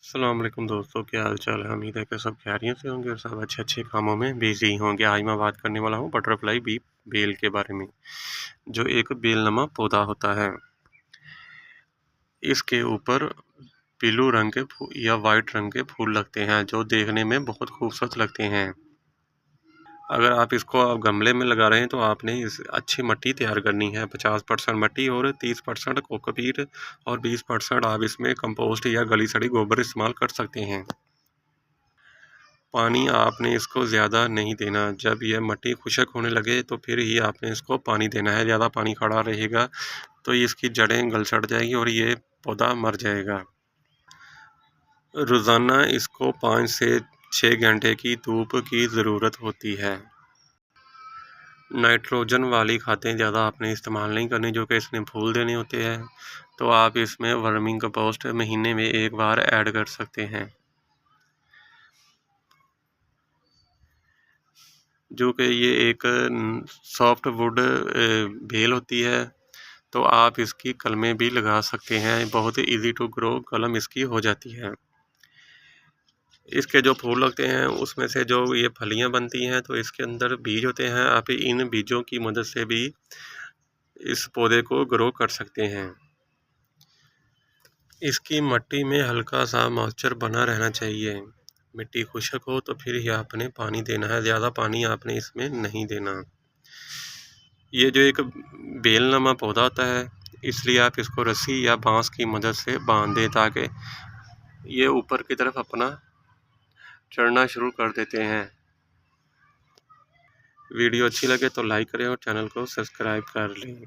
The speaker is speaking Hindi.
अस्सलाम वालेकुम दोस्तों, क्या हाल चाल है। उम्मीद है कि सब खैरियत से होंगे और सब अच्छे अच्छे कामों में बिजी होंगे। आज मैं बात करने वाला हूँ बटरफ्लाई बी बेल के बारे में, जो एक बेलनुमा पौधा होता है। इसके ऊपर ब्लू रंग के या वाइट रंग के फूल लगते हैं, जो देखने में बहुत खूबसूरत लगते हैं। अगर आप इसको गमले में लगा रहे हैं तो आपने इस अच्छी मिट्टी तैयार करनी है। 50% मिट्टी और 30% कोकोपीट और 20% आप इसमें कंपोस्ट या गली सड़ी गोबर इस्तेमाल कर सकते हैं। पानी आपने इसको ज़्यादा नहीं देना। जब यह मिट्टी खुश्क होने लगे तो फिर ही आपने इसको पानी देना है। ज़्यादा पानी खड़ा रहेगा तो इसकी जड़ें गल सड़ जाएगी और ये पौधा मर जाएगा। रोज़ाना इसको 5 से 6 घंटे की धूप की ज़रूरत होती है। नाइट्रोजन वाली खादें ज़्यादा आपने इस्तेमाल नहीं करनी, जो कि इसमें फूल देने होते हैं। तो आप इसमें वर्मिंग कंपोस्ट महीने में एक बार ऐड कर सकते हैं, जो कि ये एक सॉफ्ट वुड बेल होती है। तो आप इसकी कलमें भी लगा सकते हैं। बहुत इजी टू ग्रो कलम इसकी हो जाती है। इसके जो फूल लगते हैं उसमें से जो ये फलियां बनती हैं, तो इसके अंदर बीज होते हैं। आप इन बीजों की मदद से भी इस पौधे को ग्रो कर सकते हैं। इसकी मिट्टी में हल्का सा मॉइस्चर बना रहना चाहिए। मिट्टी खुश्क हो तो फिर ही आपने पानी देना है। ज़्यादा पानी आपने इसमें नहीं देना। ये जो एक बेलनुमा पौधा होता है, इसलिए आप इसको रस्सी या बांस की मदद से बांध दें, ताकि ये ऊपर की तरफ अपना चढ़ना शुरू कर देते हैं। वीडियो अच्छी लगे तो लाइक करें और चैनल को सब्सक्राइब कर लें।